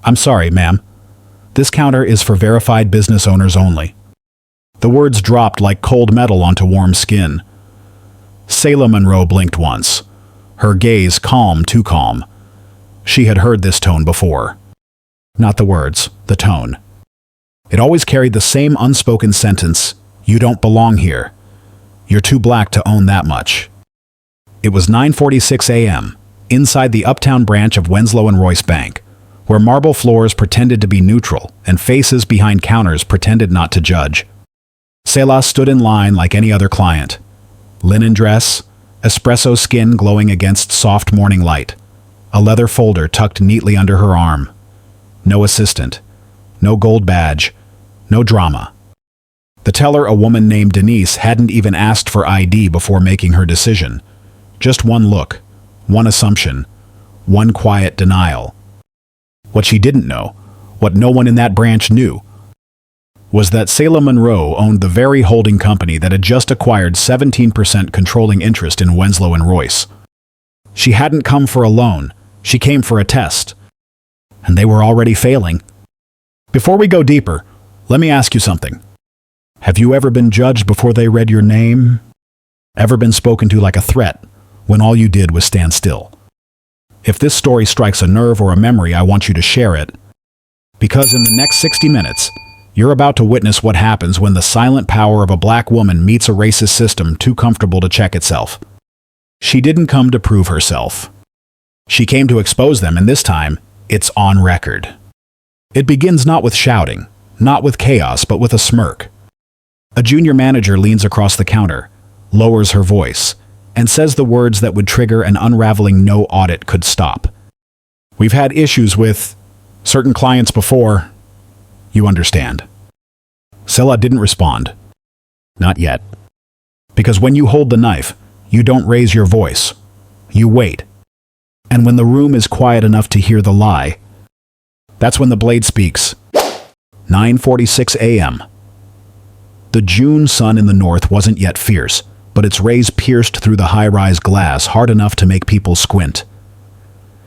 I'm sorry, ma'am. This counter is for verified business owners only. The words dropped like cold metal onto warm skin. Selah Monroe blinked once, her gaze calm, too calm. She had heard this tone before. Not the words, the tone. It always carried the same unspoken sentence, "You don't belong here. You're too black to own that much." It was 9:46 a.m., inside the uptown branch of Winslow and Royce Bank, where marble floors pretended to be neutral and faces behind counters pretended not to judge. Selah stood in line like any other client. Linen dress, espresso skin glowing against soft morning light, a leather folder tucked neatly under her arm. No assistant, no gold badge, no drama. The teller, a woman named Denise, hadn't even asked for ID before making her decision. Just one look, one assumption, one quiet denial. What she didn't know, what no one in that branch knew, was that Selah Monroe owned the very holding company that had just acquired 17% controlling interest in Winslow and Royce. She hadn't come for a loan, she came for a test. And they were already failing. Before we go deeper, let me ask you something. Have you ever been judged before they read your name? Ever been spoken to like a threat, when all you did was stand still? If this story strikes a nerve or a memory, I want you to share it. Because in the next 60 minutes, you're about to witness what happens when the silent power of a black woman meets a racist system too comfortable to check itself. She didn't come to prove herself. She came to expose them, and this time, it's on record. It begins not with shouting, not with chaos, but with a smirk. A junior manager leans across the counter, lowers her voice, and says the words that would trigger an unraveling no audit could stop. "We've had issues with certain clients before. You understand." Selah didn't respond. Not yet. Because when you hold the knife, you don't raise your voice. You wait. And when the room is quiet enough to hear the lie, that's when the blade speaks. 9:46 a.m. The June sun in the north wasn't yet fierce, but its rays pierced through the high-rise glass hard enough to make people squint.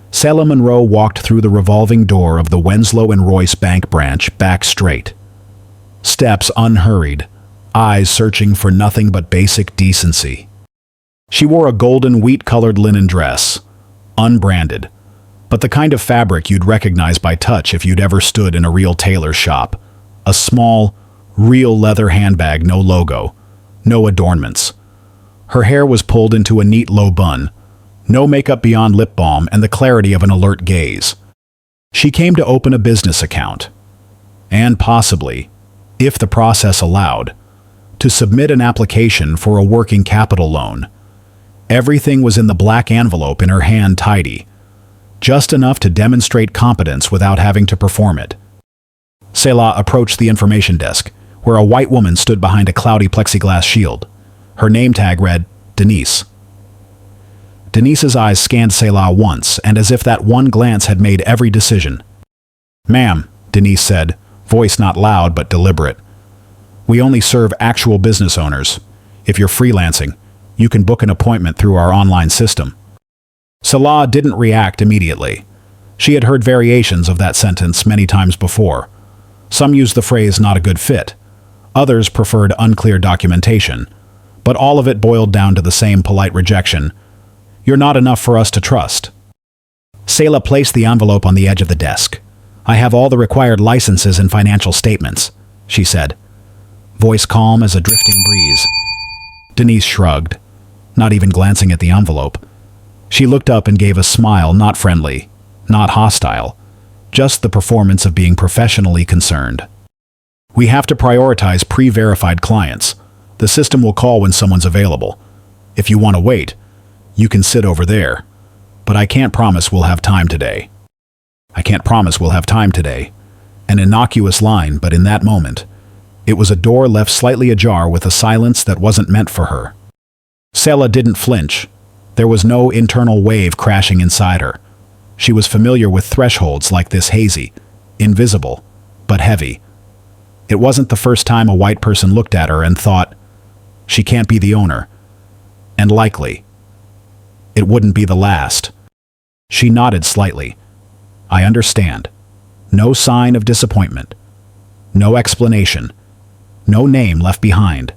Selah Monroe walked through the revolving door of the Winslow and Royce Bank branch, back straight. Steps unhurried, eyes searching for nothing but basic decency. She wore a golden wheat-colored linen dress, unbranded, but the kind of fabric you'd recognize by touch if you'd ever stood in a real tailor's shop. A small, real leather handbag, no logo, no adornments. Her hair was pulled into a neat low bun, no makeup beyond lip balm and the clarity of an alert gaze. She came to open a business account, and possibly, if the process allowed, to submit an application for a working capital loan. Everything was in the black envelope in her hand, tidy, just enough to demonstrate competence without having to perform it. Selah approached the information desk, where a white woman stood behind a cloudy plexiglass shield. Her name tag read, Denise. Denise's eyes scanned Selah once, and as if that one glance had made every decision. "Ma'am," Denise said, voice not loud but deliberate, "we only serve actual business owners. If you're freelancing, you can book an appointment through our online system." Selah didn't react immediately. She had heard variations of that sentence many times before. Some used the phrase "not a good fit." Others preferred unclear documentation. But all of it boiled down to the same polite rejection. "You're not enough for us to trust." Selah placed the envelope on the edge of the desk. "I have all the required licenses and financial statements," she said, voice calm as a drifting breeze. Denise shrugged, not even glancing at the envelope. She looked up and gave a smile, not friendly, not hostile, just the performance of being professionally concerned. "We have to prioritize pre-verified clients. The system will call when someone's available. If you want to wait, you can sit over there. But I can't promise we'll have time today." "I can't promise we'll have time today." An innocuous line, but in that moment, it was a door left slightly ajar with a silence that wasn't meant for her. Selah didn't flinch. There was no internal wave crashing inside her. She was familiar with thresholds like this, hazy, invisible, but heavy. It wasn't the first time a white person looked at her and thought, "She can't be the owner." And likely, it wouldn't be the last. She nodded slightly. "I understand. No sign of disappointment. No explanation. No name left behind.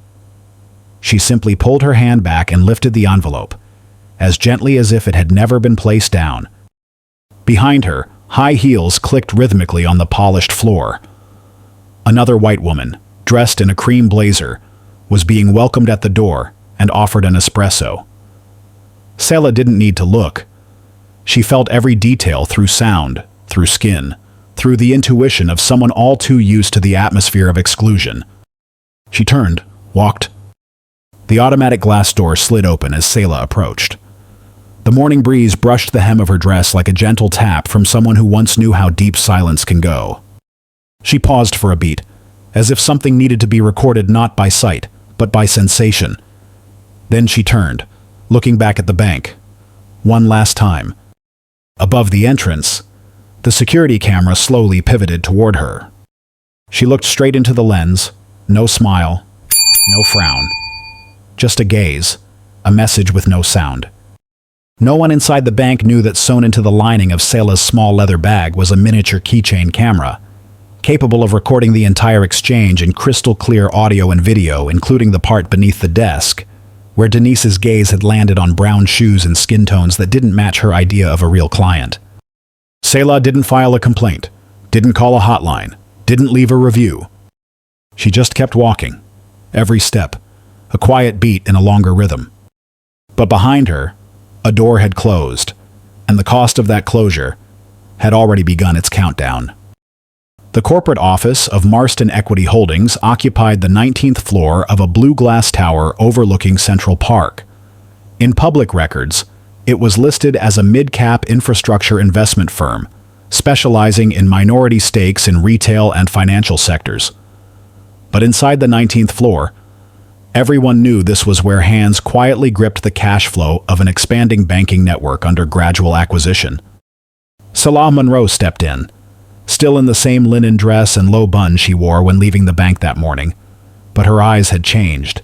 She simply pulled her hand back and lifted the envelope, as gently as if it had never been placed down. Behind her, high heels clicked rhythmically on the polished floor. Another white woman, dressed in a cream blazer, was being welcomed at the door and offered an espresso. Selah didn't need to look. She felt every detail through sound, through skin, through the intuition of someone all too used to the atmosphere of exclusion. She turned, walked. The automatic glass door slid open as Selah approached. The morning breeze brushed the hem of her dress like a gentle tap from someone who once knew how deep silence can go. She paused for a beat, as if something needed to be recorded not by sight, but by sensation. Then she turned, looking back at the bank. One last time. Above the entrance, the security camera slowly pivoted toward her. She looked straight into the lens, no smile, no frown. Just a gaze, a message with no sound. No one inside the bank knew that sewn into the lining of Selah's small leather bag was a miniature keychain camera, capable of recording the entire exchange in crystal clear audio and video, including the part beneath the desk, where Denise's gaze had landed on brown shoes and skin tones that didn't match her idea of a real client. Selah didn't file a complaint, didn't call a hotline, didn't leave a review. She just kept walking, every step, a quiet beat in a longer rhythm. But behind her, a door had closed, and the cost of that closure had already begun its countdown. The corporate office of Marston Equity Holdings occupied the 19th floor of a blue glass tower overlooking Central Park. In public records, it was listed as a mid-cap infrastructure investment firm, specializing in minority stakes in retail and financial sectors. But inside the 19th floor, everyone knew this was where hands quietly gripped the cash flow of an expanding banking network under gradual acquisition. Selah Monroe stepped in, still in the same linen dress and low bun she wore when leaving the bank that morning. But her eyes had changed.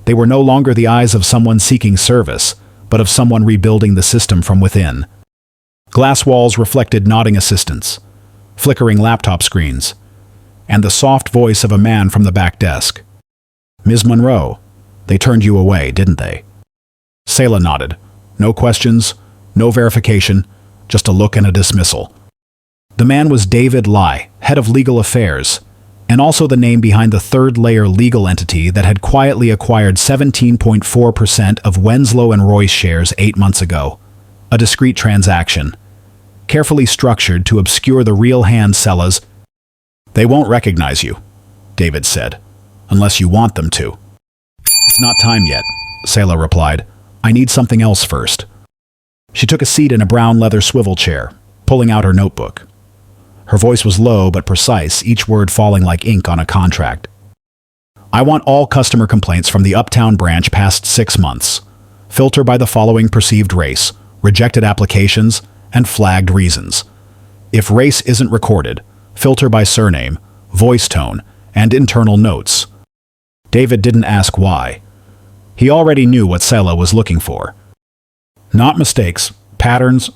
They were no longer the eyes of someone seeking service, but of someone rebuilding the system from within. Glass walls reflected nodding assistants, flickering laptop screens, and the soft voice of a man from the back desk. "Ms. Monroe, they turned you away, didn't they?" Selah nodded. No questions, no verification, just a look and a dismissal. The man was David Lai, head of legal affairs, and also the name behind the third-layer legal entity that had quietly acquired 17.4% of Winslow and Royce shares 8 months ago. A discreet transaction, carefully structured to obscure the real hand Selah's. "They won't recognize you," David said, "unless you want them to." "It's not time yet," Selah replied. "I need something else first." She took a seat in a brown leather swivel chair, pulling out her notebook. Her voice was low but precise, each word falling like ink on a contract. "I want all customer complaints from the Uptown branch past 6 months. Filter by the following perceived race, rejected applications, and flagged reasons. If race isn't recorded, filter by surname, voice tone, and internal notes." David didn't ask why. He already knew what Selah was looking for. Not mistakes, patterns.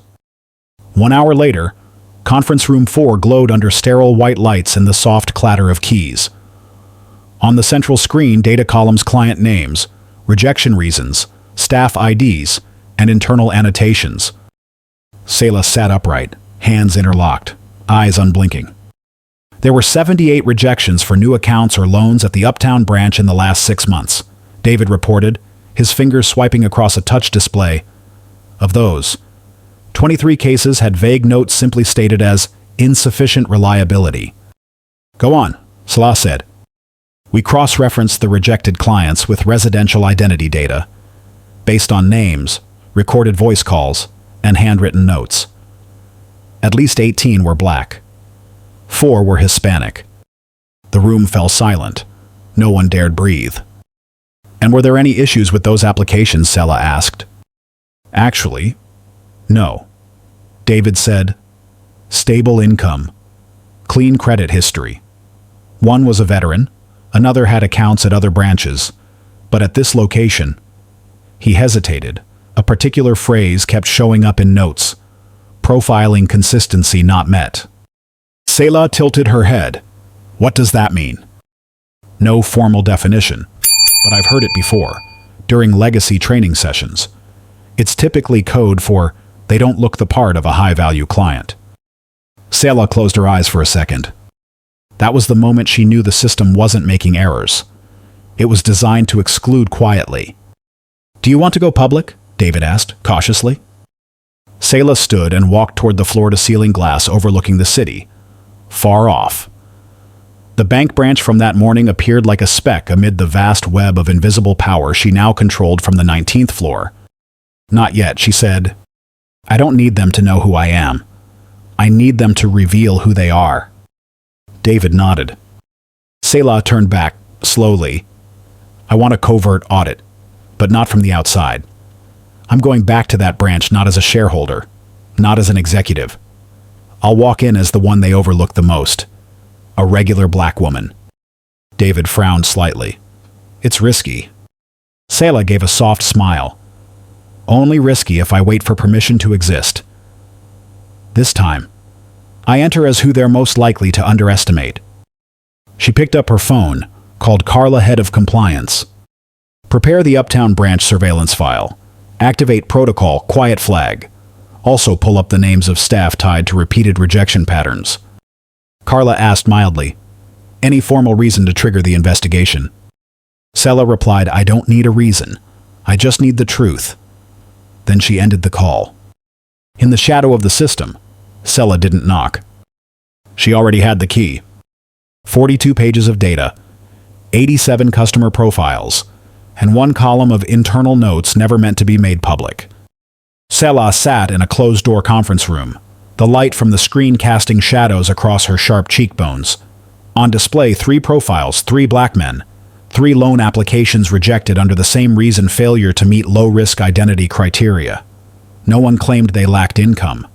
1 hour later, Conference Room 4 glowed under sterile white lights and the soft clatter of keys. On the central screen, data columns, client names, rejection reasons, staff IDs, and internal annotations. Selah sat upright, hands interlocked, eyes unblinking. There were 78 rejections for new accounts or loans at the Uptown branch in the last 6 months, David reported, his fingers swiping across a touch display. Of those, 23 cases had vague notes simply stated as insufficient reliability. "Go on," Selah said. "We cross-referenced the rejected clients with residential identity data, based on names, recorded voice calls, and handwritten notes. At least 18 were black. 4 were Hispanic." The room fell silent. No one dared breathe. "And were there any issues with those applications?" Selah asked. "Actually, no," David said. "Stable income. Clean credit history. One was a veteran, another had accounts at other branches, but at this location..." He hesitated. A particular phrase kept showing up in notes. "Profiling consistency not met." Selah tilted her head. What does that mean? No formal definition, but I've heard it before, during legacy training sessions. It's typically code for they don't look the part of a high-value client. Selah closed her eyes for a second. That was the moment she knew the system wasn't making errors. It was designed to exclude quietly. Do you want to go public? David asked, cautiously. Selah stood and walked toward the floor-to-ceiling glass overlooking the city, far off. The bank branch from that morning appeared like a speck amid the vast web of invisible power she now controlled from the 19th floor. Not yet, she said. I don't need them to know who I am. I need them to reveal who they are. David nodded. Selah turned back, slowly. I want a covert audit, but not from the outside. I'm going back to that branch not as a shareholder, not as an executive. I'll walk in as the one they overlook the most. A regular black woman. David frowned slightly. It's risky. Selah gave a soft smile. Only risky if I wait for permission to exist. This time, I enter as who they're most likely to underestimate. She picked up her phone, called Carla, head of compliance. Prepare the Uptown branch surveillance file. Activate protocol, quiet flag. Also pull up the names of staff tied to repeated rejection patterns. Carla asked mildly, any formal reason to trigger the investigation? Selah replied, I don't need a reason. I just need the truth. Then she ended the call. In the shadow of the system, Selah didn't knock. She already had the key. 42 pages of data, 87 customer profiles, and one column of internal notes never meant to be made public. Selah sat in a closed-door conference room, the light from the screen casting shadows across her sharp cheekbones. On display, 3 profiles, 3 black men, 3 loan applications rejected under the same reason: failure to meet low-risk identity criteria. No one claimed they lacked income.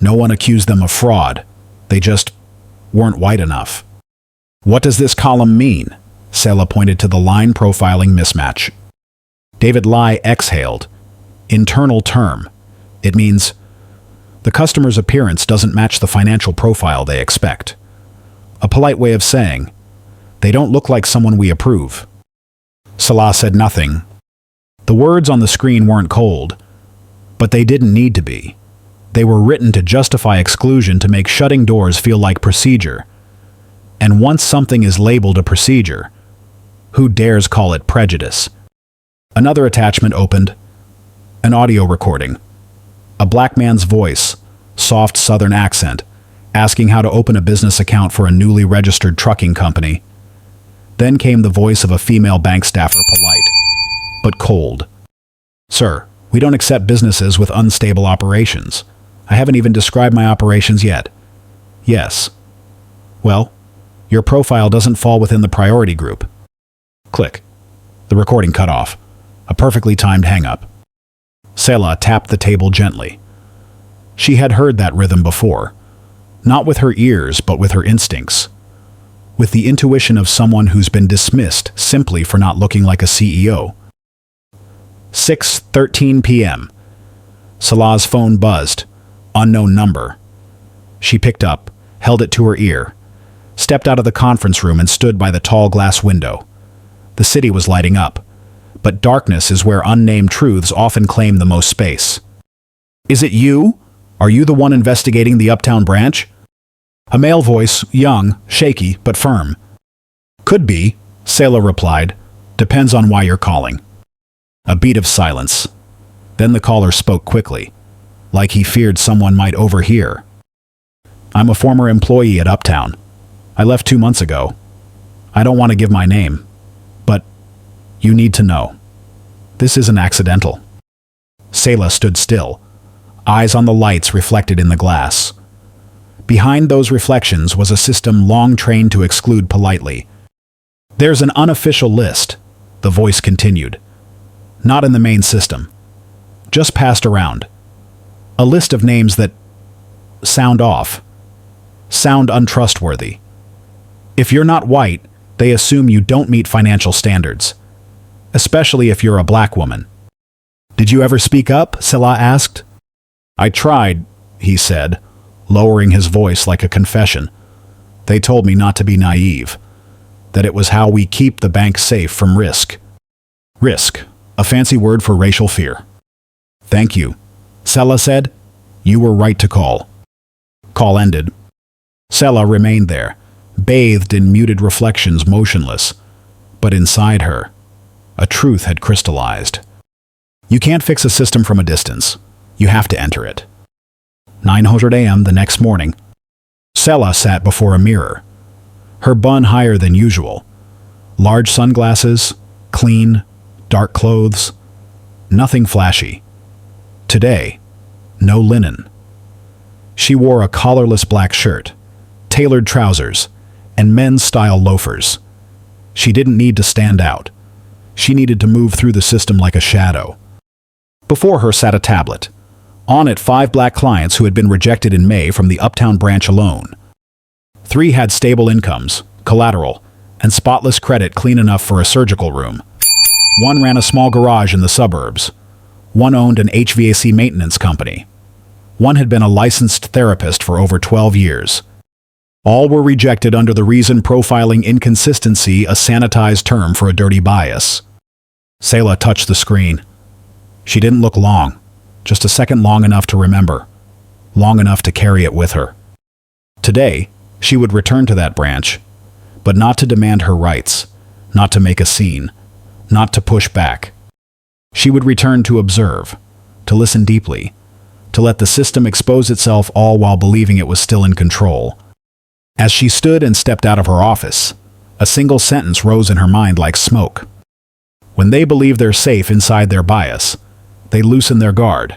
No one accused them of fraud. They just weren't white enough. What does this column mean? Selah pointed to the line profiling mismatch. David Lai exhaled. Internal term. It means the customer's appearance doesn't match the financial profile they expect. A polite way of saying, they don't look like someone we approve. Selah said nothing. The words on the screen weren't cold, but they didn't need to be. They were written to justify exclusion, to make shutting doors feel like procedure. And once something is labeled a procedure, who dares call it prejudice? Another attachment opened. An audio recording. A black man's voice, soft southern accent, asking how to open a business account for a newly registered trucking company. Then came the voice of a female bank staffer, polite, but cold. Sir, we don't accept businesses with unstable operations. I haven't even described my operations yet. Yes. Well, your profile doesn't fall within the priority group. Click. The recording cut off. A perfectly timed hang-up. Selah tapped the table gently. She had heard that rhythm before. Not with her ears, but with her instincts. With the intuition of someone who's been dismissed simply for not looking like a CEO. 6:13 p.m. Selah's phone buzzed. Unknown number. She picked up, held it to her ear, stepped out of the conference room and stood by the tall glass window. The city was lighting up, but darkness is where unnamed truths often claim the most space. Is it you? Are you the one investigating the Uptown branch? A male voice, young, shaky, but firm. Could be, Selah replied. Depends on why you're calling. A beat of silence. Then the caller spoke quickly, like he feared someone might overhear. I'm a former employee at Uptown. I left 2 months ago. I don't want to give my name, but you need to know. This isn't accidental. Selah stood still, eyes on the lights reflected in the glass. Behind those reflections was a system long trained to exclude politely. There's an unofficial list, the voice continued. Not in the main system. Just passed around. A list of names that sound off, sound untrustworthy. If you're not white, they assume you don't meet financial standards, especially if you're a black woman. Did you ever speak up? Selah asked. I tried, he said, lowering his voice like a confession. They told me not to be naive, that it was how we keep the bank safe from risk. Risk, a fancy word for racial fear. Thank you, Selah said. You were right to call. Call ended. Selah remained there, bathed in muted reflections, motionless. But inside her, a truth had crystallized. You can't fix a system from a distance. You have to enter it. 9:00 a.m. the next morning, Selah sat before a mirror, her bun higher than usual. Large sunglasses, clean, dark clothes, nothing flashy. Today, no linen. She wore a collarless black shirt, tailored trousers, and men's-style loafers. She didn't need to stand out. She needed to move through the system like a shadow. Before her sat a tablet. On it, 5 black clients who had been rejected in May from the Uptown branch alone. 3 had stable incomes, collateral, and spotless credit clean enough for a surgical room. 1 ran a small garage in the suburbs. 1 owned an HVAC maintenance company. 1 had been a licensed therapist for over 12 years. All were rejected under the reason profiling inconsistency, a sanitized term for a dirty bias. Selah touched the screen. She didn't look long, just a second long enough to remember, long enough to carry it with her. Today, she would return to that branch, but not to demand her rights, not to make a scene, not to push back. She would return to observe, to listen deeply, to let the system expose itself, all while believing it was still in control. As she stood and stepped out of her office, a single sentence rose in her mind like smoke. When they believe they're safe inside their bias, they loosen their guard,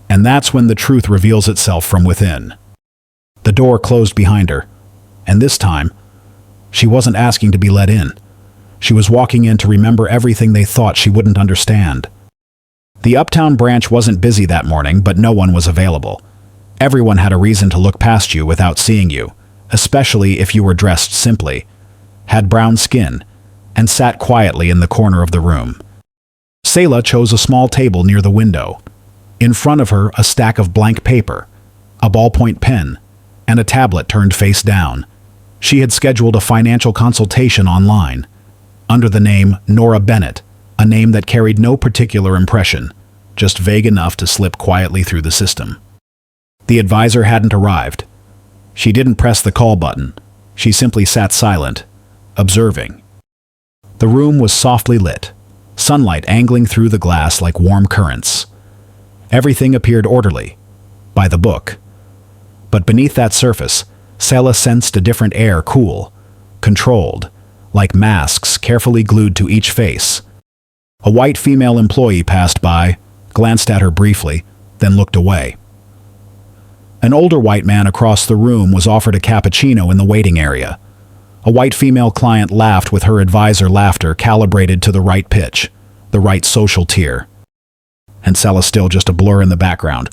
and that's when the truth reveals itself from within. The door closed behind her, and this time, she wasn't asking to be let in. She was walking in to remember everything they thought she wouldn't understand. The Uptown branch wasn't busy that morning, but no one was available. Everyone had a reason to look past you without seeing you, especially if you were dressed simply, had brown skin, and sat quietly in the corner of the room. Selah chose a small table near the window. In front of her, a stack of blank paper, a ballpoint pen, and a tablet turned face down. She had scheduled a financial consultation online, under the name Nora Bennett, a name that carried no particular impression, just vague enough to slip quietly through the system. The advisor hadn't arrived. She didn't press the call button. She simply sat silent, observing. The room was softly lit, sunlight angling through the glass like warm currents. Everything appeared orderly, by the book. But beneath that surface, Selah sensed a different air, cool, controlled, like masks carefully glued to each face. A white female employee passed by, glanced at her briefly, then looked away. An older white man across the room was offered a cappuccino in the waiting area. A white female client laughed with her advisor laughter calibrated to the right pitch, the right social tier. And Selah still just a blur in the background.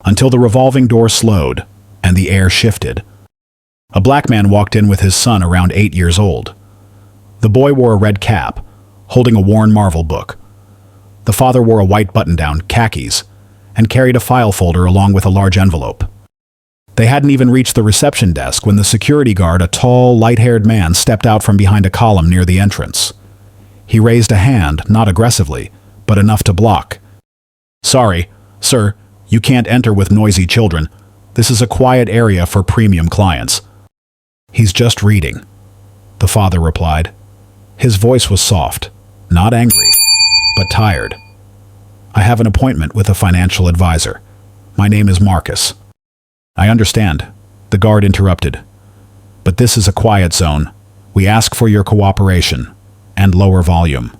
Until the revolving door slowed, and the air shifted. A black man walked in with his son around 8 years old. The boy wore a red cap, holding a worn Marvel book. The father wore a white button-down, khakis, and carried a file folder along with a large envelope. They hadn't even reached the reception desk when the security guard, a tall, light-haired man, stepped out from behind a column near the entrance. He raised a hand, not aggressively, but enough to block. "Sorry, sir, you can't enter with noisy children. This is a quiet area for premium clients." "He's just reading," the father replied. His voice was soft, not angry, but tired. "I have an appointment with a financial advisor. My name is Marcus." "I understand," the guard interrupted. "But this is a quiet zone. We ask for your cooperation, and lower volume."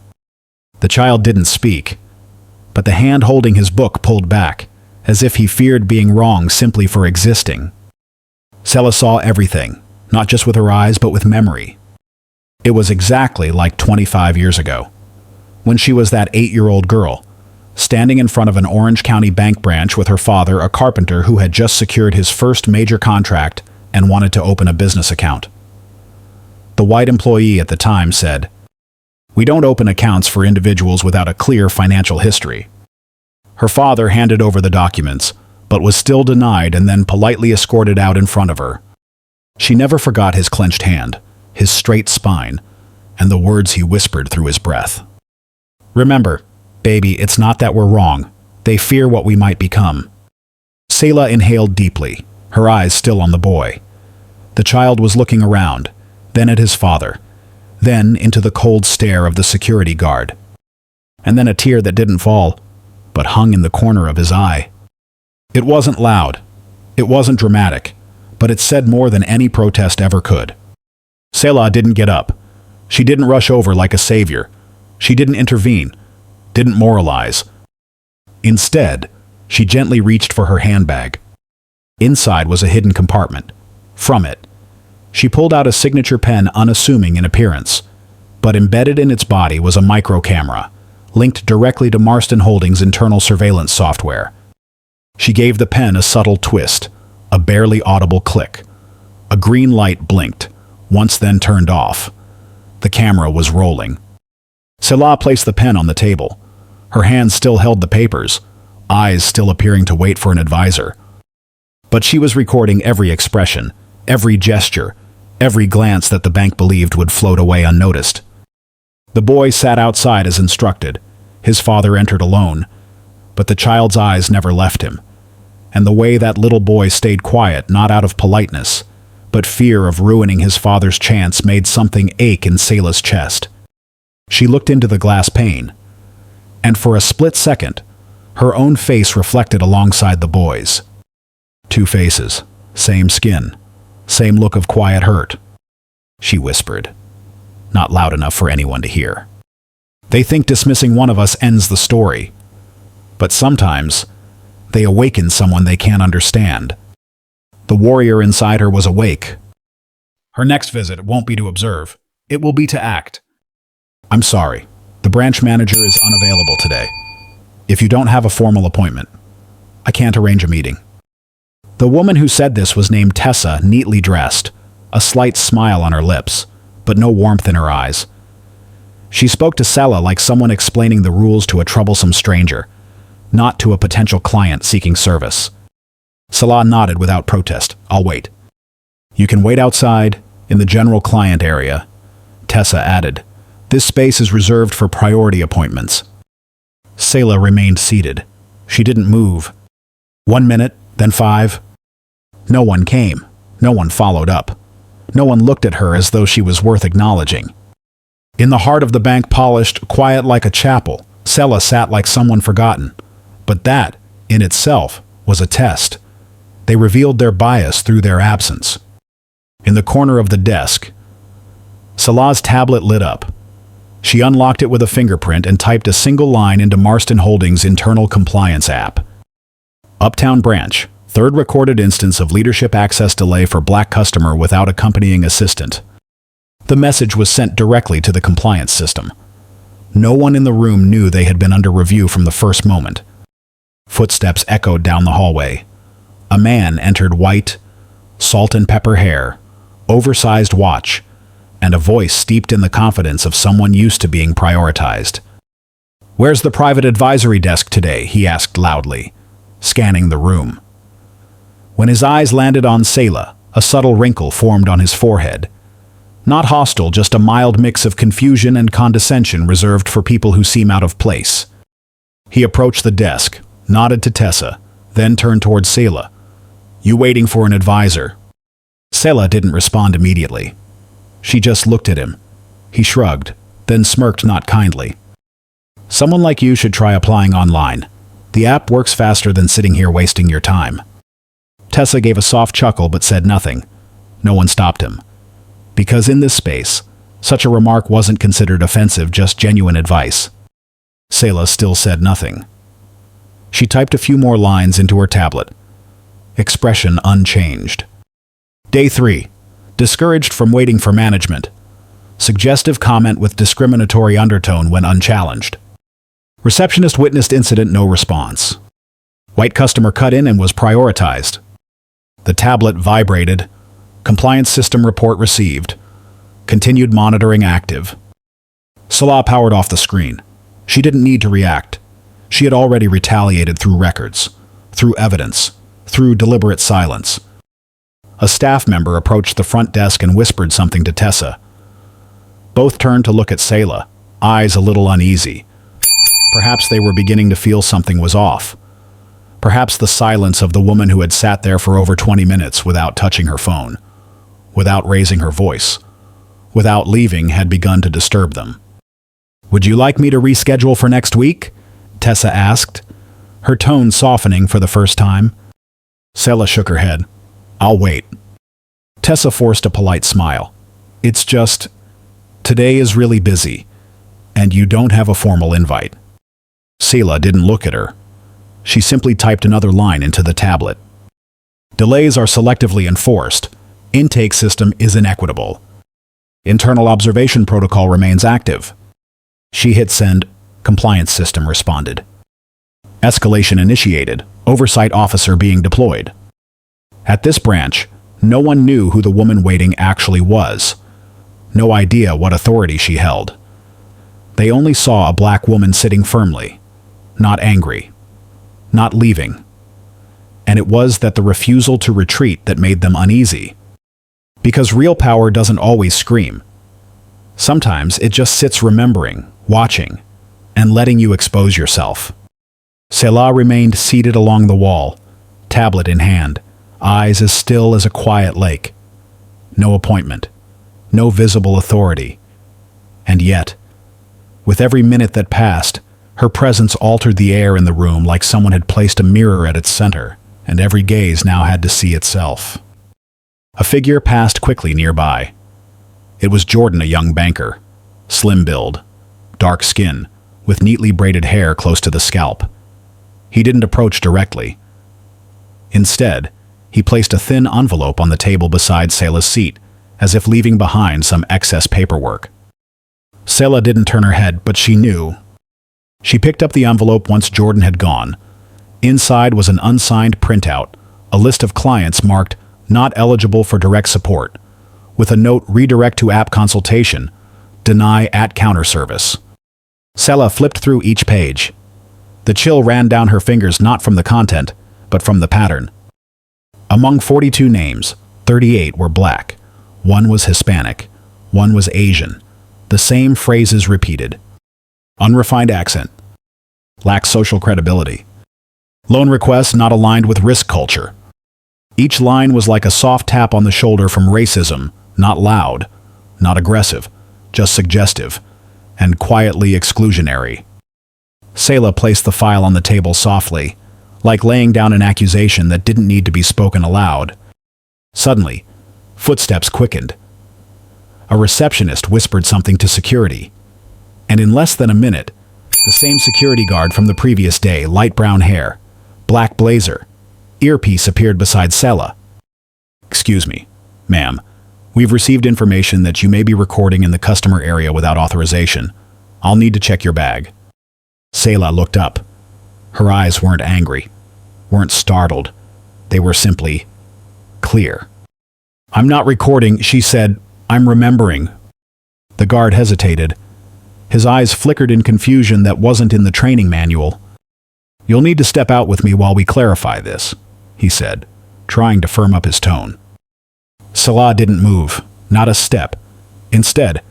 The child didn't speak, but the hand holding his book pulled back, as if he feared being wrong simply for existing. Selah saw everything, not just with her eyes, but with memory. It was exactly like 25 years ago, when she was that 8-year-old girl, standing in front of an Orange County bank branch with her father, a carpenter who had just secured his first major contract and wanted to open a business account. The white employee at the time said, "We don't open accounts for individuals without a clear financial history." Her father handed over the documents, but was still denied and then politely escorted out in front of her. She never forgot his clenched hand, his straight spine, and the words he whispered through his breath. "Remember, baby, it's not that we're wrong. They fear what we might become." Selah inhaled deeply, her eyes still on the boy. The child was looking around, then at his father, then into the cold stare of the security guard. And then a tear that didn't fall, but hung in the corner of his eye. It wasn't loud, it wasn't dramatic, but it said more than any protest ever could. Selah didn't get up. She didn't rush over like a savior. She didn't intervene, didn't moralize. Instead, she gently reached for her handbag. Inside was a hidden compartment. From it, she pulled out a signature pen unassuming in appearance, but embedded in its body was a micro camera, linked directly to Marston Holdings' internal surveillance software. She gave the pen a subtle twist, a barely audible click. A green light blinked, once then turned off. The camera was rolling. Selah placed the pen on the table. Her hands still held the papers, eyes still appearing to wait for an advisor. But she was recording every expression, every gesture, every glance that the bank believed would float away unnoticed. The boy sat outside as instructed. His father entered alone, but the child's eyes never left him. And the way that little boy stayed quiet, not out of politeness, but fear of ruining his father's chance, made something ache in Selah's chest. She looked into the glass pane, and for a split second, her own face reflected alongside the boy's. Two faces, same skin, same look of quiet hurt. She whispered, not loud enough for anyone to hear. "They think dismissing one of us ends the story, but sometimes they awaken someone they can't understand." The warrior inside her was awake. Her next visit won't be to observe. It will be to act. "I'm sorry. The branch manager is unavailable today. If you don't have a formal appointment, I can't arrange a meeting." The woman who said this was named Tessa, neatly dressed, a slight smile on her lips, but no warmth in her eyes. She spoke to Selah like someone explaining the rules to a troublesome stranger, not to a potential client seeking service. Selah nodded without protest. "I'll wait." "You can wait outside, in the general client area," Tessa added. "This space is reserved for priority appointments." Selah remained seated. She didn't move. 1 minute, then 5. No one came. No one followed up. No one looked at her as though she was worth acknowledging. In the heart of the bank, polished, quiet like a chapel, Selah sat like someone forgotten. But that, in itself, was a test. They revealed their bias through their absence. In the corner of the desk, Selah's tablet lit up. She unlocked it with a fingerprint and typed a single line into Marston Holdings' internal compliance app. "Uptown branch, third recorded instance of leadership access delay for black customer without accompanying assistant." The message was sent directly to the compliance system. No one in the room knew they had been under review from the first moment. Footsteps echoed down the hallway. A man entered, white, salt and pepper hair, oversized watch, and a voice steeped in the confidence of someone used to being prioritized. "Where's the private advisory desk today?" he asked loudly, scanning the room. When his eyes landed on Selah, a subtle wrinkle formed on his forehead. Not hostile, just a mild mix of confusion and condescension reserved for people who seem out of place. He approached the desk, nodded to Tessa, then turned toward Selah. "You waiting for an advisor?" Selah didn't respond immediately. She just looked at him. He shrugged, then smirked not kindly. "Someone like you should try applying online. The app works faster than sitting here wasting your time." Tessa gave a soft chuckle but said nothing. No one stopped him. Because in this space, such a remark wasn't considered offensive, just genuine advice. Selah still said nothing. She typed a few more lines into her tablet. Expression unchanged. Day 3. Discouraged from waiting for management. Suggestive comment with discriminatory undertone when unchallenged. Receptionist witnessed incident, no response. White customer cut in and was prioritized. The tablet vibrated. Compliance system report received. Continued monitoring active. Selah powered off the screen. She didn't need to react. She had already retaliated through records, through evidence, through deliberate silence. A staff member approached the front desk and whispered something to Tessa. Both turned to look at Selah, eyes a little uneasy. Perhaps they were beginning to feel something was off. Perhaps the silence of the woman who had sat there for over 20 minutes without touching her phone, without raising her voice, without leaving had begun to disturb them. "Would you like me to reschedule for next week?" Tessa asked, her tone softening for the first time. Selah shook her head. "I'll wait." Tessa forced a polite smile. "It's just, today is really busy, and you don't have a formal invite." Selah didn't look at her. She simply typed another line into the tablet. "Delays are selectively enforced. Intake system is inequitable. Internal observation protocol remains active." She hit send. Compliance system responded. "Escalation initiated. Oversight officer being deployed." At this branch, no one knew who the woman waiting actually was. No idea what authority she held. They only saw a black woman sitting firmly, not angry, not leaving. And it was that the refusal to retreat that made them uneasy. Because real power doesn't always scream. Sometimes it just sits remembering, watching, and letting you expose yourself. Selah remained seated along the wall, tablet in hand, eyes as still as a quiet lake. No appointment, no visible authority. And yet, with every minute that passed, her presence altered the air in the room like someone had placed a mirror at its center, and every gaze now had to see itself. A figure passed quickly nearby. It was Jordan, a young banker, slim build, dark skin, with neatly braided hair close to the scalp. He didn't approach directly. Instead, he placed a thin envelope on the table beside Selah's seat, as if leaving behind some excess paperwork. Selah didn't turn her head, but she knew. She picked up the envelope once Jordan had gone. Inside was an unsigned printout, a list of clients marked "not eligible for direct support," with a note "redirect to app consultation, deny at counter service." Selah flipped through each page. The chill ran down her fingers not from the content, but from the pattern. Among 42 names, 38 were black. One was Hispanic. One was Asian. The same phrases repeated. Unrefined accent. Lacks social credibility. Loan requests not aligned with risk culture. Each line was like a soft tap on the shoulder from racism, not loud, not aggressive, just suggestive, and quietly exclusionary. Selah placed the file on the table softly, like laying down an accusation that didn't need to be spoken aloud. Suddenly, footsteps quickened. A receptionist whispered something to security, and in less than a minute, the same security guard from the previous day, light brown hair, black blazer, earpiece appeared beside Selah. "Excuse me, ma'am. We've received information that you may be recording in the customer area without authorization. I'll need to check your bag." Selah looked up. Her eyes weren't angry, weren't startled. They were simply clear. "I'm not recording," she said. "I'm remembering." The guard hesitated. His eyes flickered in confusion that wasn't in the training manual. "You'll need to step out with me while we clarify this," he said, trying to firm up his tone. Selah didn't move, not a step. Instead,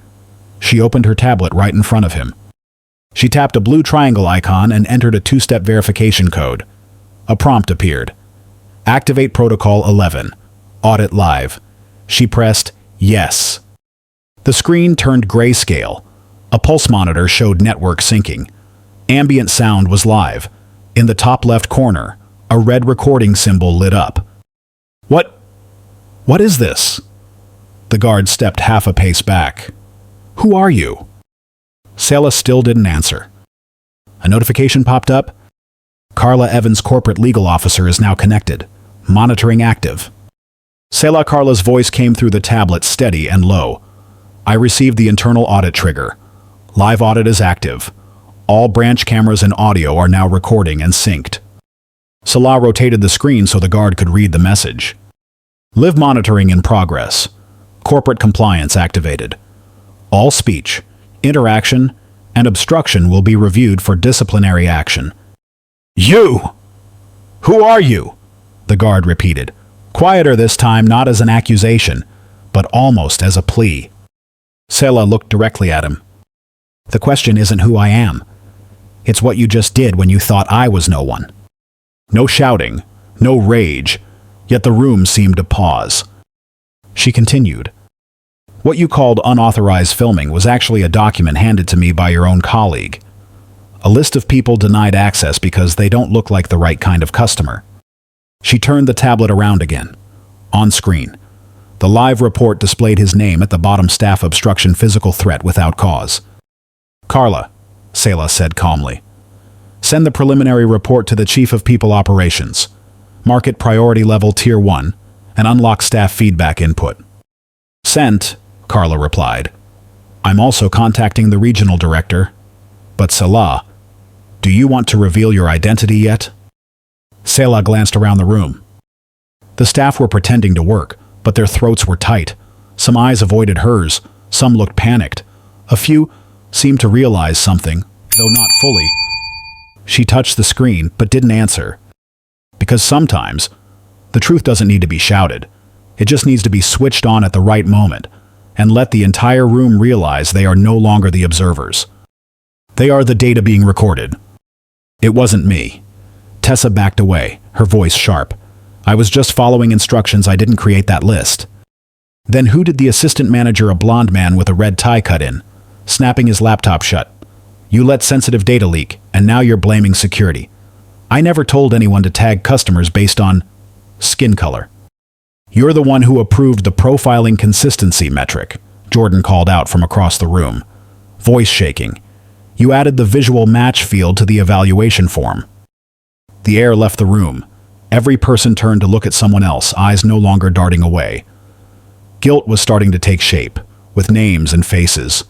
she opened her tablet right in front of him. She tapped a blue triangle icon and entered a two-step verification code. A prompt appeared. "Activate Protocol 11. Audit live." She pressed yes. The screen turned grayscale. A pulse monitor showed network syncing. Ambient sound was live. In the top left corner, a red recording symbol lit up. What is this?" The guard stepped half a pace back. "Who are you?" Selah still didn't answer. A notification popped up. "Carla Evans, corporate legal officer, is now connected. Monitoring active." Selah Carla's voice came through the tablet, steady and low. "I received the internal audit trigger. Live audit is active. All branch cameras and audio are now recording and synced." Selah rotated the screen so the guard could read the message. "Live monitoring in progress. Corporate compliance activated. All speech, interaction, and obstruction will be reviewed for disciplinary action." "You! Who are you?" the guard repeated, Quieter this time, not as an accusation, but almost as a plea. Selah looked directly at him. The question isn't who I am. It's what you just did when you thought I was no one. No shouting, no rage, yet the room seemed to pause. She continued. What you called unauthorized filming was actually a document handed to me by your own colleague. A list of people denied access because they don't look like the right kind of customer. She turned the tablet around again. On screen, the live report displayed his name at the bottom: staff obstruction, physical threat without cause. Carla, Selah said calmly. Send the preliminary report to the Chief of People Operations. Mark it priority level Tier 1 and unlock staff feedback input. Sent, Carla replied. I'm also contacting the regional director. But Selah, do you want to reveal your identity yet? Selah glanced around the room. The staff were pretending to work, but their throats were tight. Some eyes avoided hers, some looked panicked. A few seemed to realize something, though not fully. She touched the screen, but didn't answer. Because sometimes, the truth doesn't need to be shouted. It just needs to be switched on at the right moment, and let the entire room realize they are no longer the observers. They are the data being recorded. It wasn't me. Tessa backed away, her voice sharp. I was just following instructions. I didn't create that list. Then who did the assistant manager, a blonde man with a red tie, cut in, snapping his laptop shut? You let sensitive data leak, and now you're blaming security. I never told anyone to tag customers based on skin color. You're the one who approved the profiling consistency metric, Jordan called out from across the room, voice shaking. You added the visual match field to the evaluation form. The air left the room. Every person turned to look at someone else, eyes no longer darting away. Guilt was starting to take shape, with names and faces.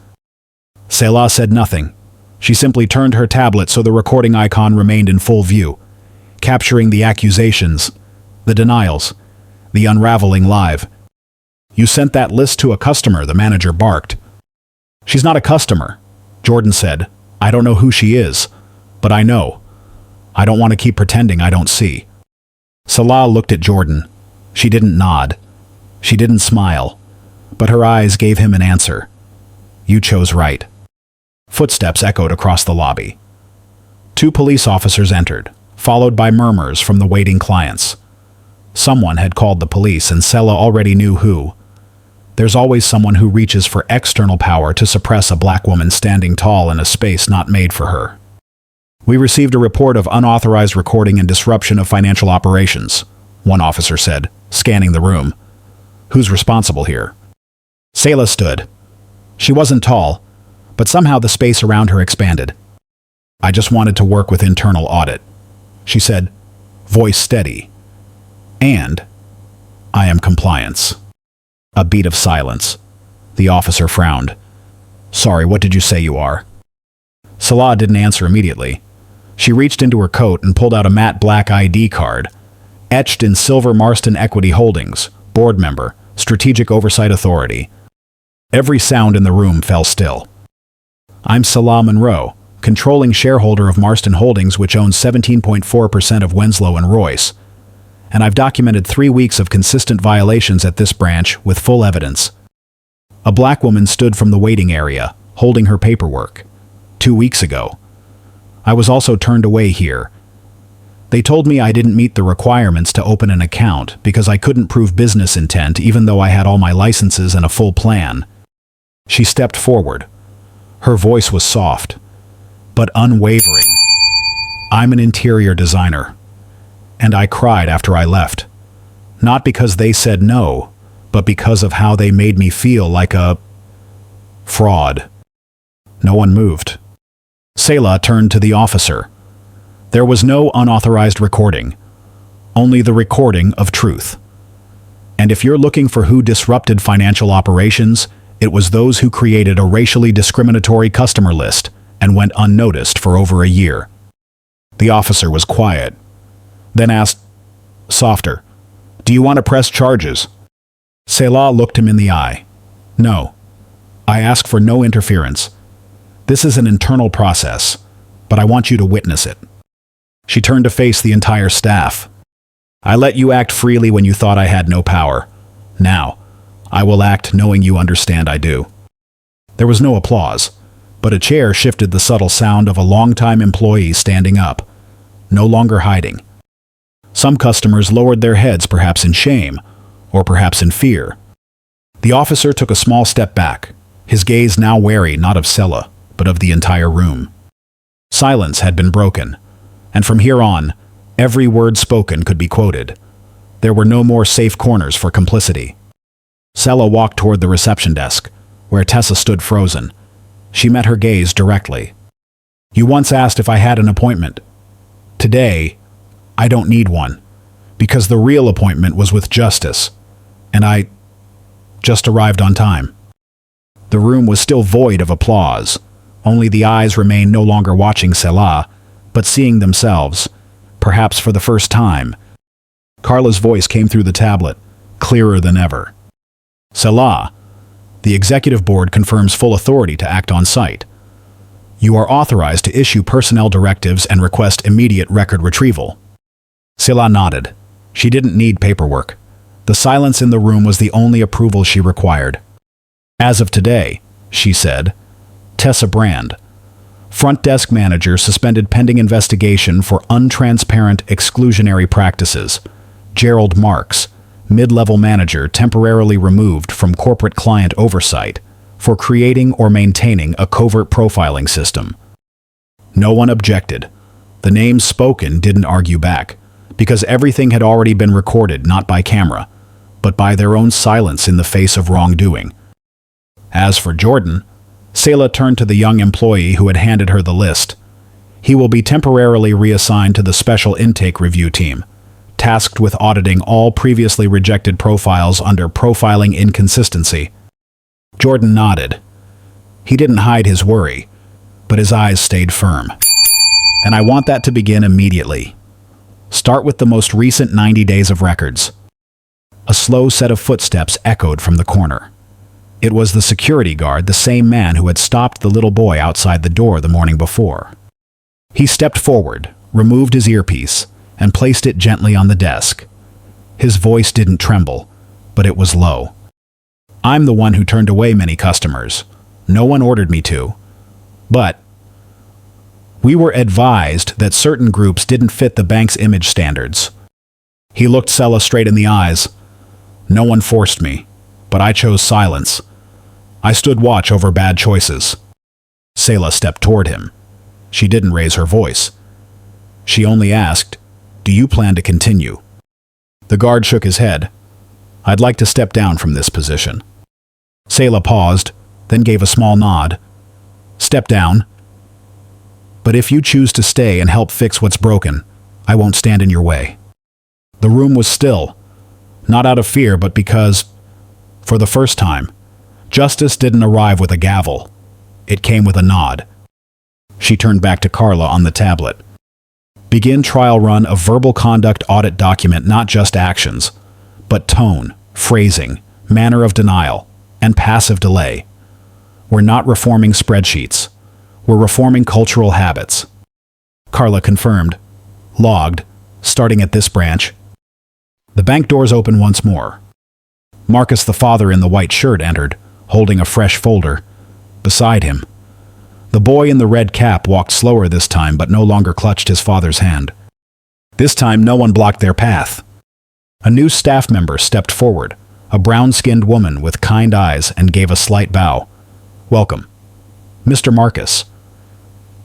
Selah said nothing. She simply turned her tablet so the recording icon remained in full view, capturing the accusations, the denials, the unraveling live. You sent that list to a customer, the manager barked. She's not a customer, Jordan said. I don't know who she is, but I know. I don't want to keep pretending I don't see. Selah looked at Jordan. She didn't nod. She didn't smile, but her eyes gave him an answer. You chose right. Footsteps echoed across the lobby. 2 police officers entered, followed by murmurs from the waiting clients. Someone had called the police, and Selah already knew who. There's always someone who reaches for external power to suppress a black woman standing tall in a space not made for her. We received a report of unauthorized recording and disruption of financial operations, one officer said, scanning the room. Who's responsible here? Selah stood. She wasn't tall, but somehow the space around her expanded. I just wanted to work with internal audit, she said, voice steady. And I am compliance. A beat of silence. The officer frowned. Sorry, what did you say you are? Selah didn't answer immediately. She reached into her coat and pulled out a matte black ID card, etched in silver: Marston Equity Holdings, board member, Strategic Oversight Authority. Every sound in the room fell still. I'm Selah Monroe, controlling shareholder of Marston Holdings, which owns 17.4% of Winslow and Royce. And I've documented 3 weeks of consistent violations at this branch with full evidence. A black woman stood from the waiting area, holding her paperwork. 2 weeks ago. I was also turned away here. They told me I didn't meet the requirements to open an account because I couldn't prove business intent even though I had all my licenses and a full plan. She stepped forward. Her voice was soft, but unwavering. I'm an interior designer. And I cried after I left. Not because they said no, but because of how they made me feel like a fraud. No one moved. Selah turned to the officer. There was no unauthorized recording, only the recording of truth. And if you're looking for who disrupted financial operations, it was those who created a racially discriminatory customer list and went unnoticed for over a year. The officer was quiet, then asked, softer, do you want to press charges? Selah looked him in the eye. No. I ask for no interference. This is an internal process, but I want you to witness it. She turned to face the entire staff. I let you act freely when you thought I had no power. Now, I will act knowing you understand I do." There was no applause, but a chair shifted the subtle sound of a longtime employee standing up, no longer hiding. Some customers lowered their heads, perhaps in shame, or perhaps in fear. The officer took a small step back, his gaze now wary not of Selah, but of the entire room. Silence had been broken, and from here on, every word spoken could be quoted. There were no more safe corners for complicity. Selah walked toward the reception desk, where Tessa stood frozen. She met her gaze directly. "You once asked if I had an appointment. Today, I don't need one, because the real appointment was with justice, and I just arrived on time." The room was still void of applause. Only the eyes remained no longer watching Selah, but seeing themselves, perhaps for the first time. Carla's voice came through the tablet, clearer than ever. "Selah, the executive board confirms full authority to act on site. You are authorized to issue personnel directives and request immediate record retrieval." Selah nodded. She didn't need paperwork. The silence in the room was the only approval she required. "As of today," she said, "Tessa Brand, front desk manager, suspended pending investigation for untransparent exclusionary practices. Gerald Marks, mid-level manager, temporarily removed from corporate client oversight for creating or maintaining a covert profiling system." No one objected. The names spoken didn't argue back, because everything had already been recorded not by camera, but by their own silence in the face of wrongdoing. As for Jordan, Selah turned to the young employee who had handed her the list. "He will be temporarily reassigned to the special intake review team, tasked with auditing all previously rejected profiles under profiling inconsistency." Jordan nodded. He didn't hide his worry, but his eyes stayed firm. "And I want that to begin immediately. Start with the most recent 90 days of records." A slow set of footsteps echoed from the corner. It was the security guard, the same man who had stopped the little boy outside the door the morning before. He stepped forward, removed his earpiece, and placed it gently on the desk. His voice didn't tremble, but it was low. "I'm the one who turned away many customers. No one ordered me to. But we were advised that certain groups didn't fit the bank's image standards." He looked Selah straight in the eyes. "No one forced me, but I chose silence. I stood watch over bad choices." Selah stepped toward him. She didn't raise her voice. She only asked, "Do you plan to continue?" The guard shook his head. "I'd like to step down from this position." Selah paused, then gave a small nod. "Step down? But if you choose to stay and help fix what's broken, I won't stand in your way." The room was still, not out of fear, but because, for the first time, justice didn't arrive with a gavel. It came with a nod. She turned back to Carla on the tablet. "Begin trial run of verbal conduct audit document, not just actions, but tone, phrasing, manner of denial, and passive delay. We're not reforming spreadsheets. We're reforming cultural habits." Carla confirmed. "Logged, starting at this branch." The bank doors opened once more. Marcus, the father in the white shirt, entered, holding a fresh folder. Beside him, the boy in the red cap walked slower this time, but no longer clutched his father's hand. This time, no one blocked their path. A new staff member stepped forward, a brown-skinned woman with kind eyes, and gave a slight bow. "Welcome, Mr. Marcus.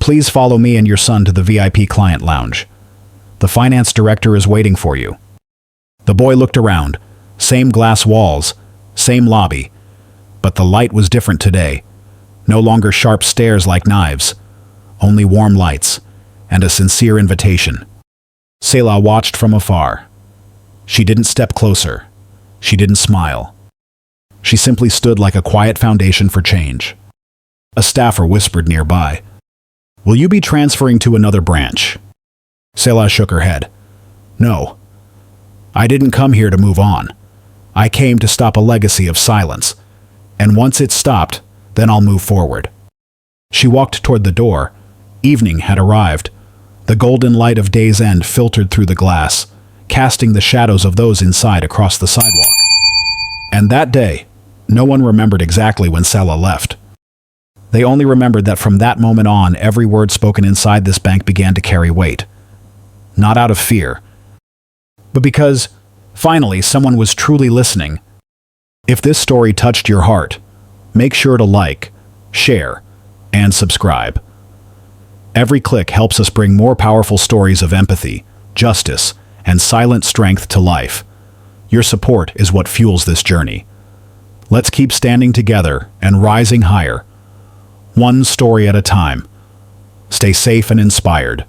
Please follow me and your son to the VIP client lounge. The finance director is waiting for you." The boy looked around. Same glass walls, same lobby, but the light was different today. No longer sharp stares like knives, only warm lights, and a sincere invitation. Selah watched from afar. She didn't step closer. She didn't smile. She simply stood like a quiet foundation for change. A staffer whispered nearby, "Will you be transferring to another branch?" Selah shook her head. "No. I didn't come here to move on. I came to stop a legacy of silence, and once it's stopped, then I'll move forward." She walked toward the door. Evening had arrived. The golden light of day's end filtered through the glass, casting the shadows of those inside across the sidewalk. And that day, no one remembered exactly when Selah left. They only remembered that from that moment on, every word spoken inside this bank began to carry weight. Not out of fear, but because, finally, someone was truly listening. If this story touched your heart, make sure to like, share, and subscribe. Every click helps us bring more powerful stories of empathy, justice, and silent strength to life. Your support is what fuels this journey. Let's keep standing together and rising higher, one story at a time. Stay safe and inspired.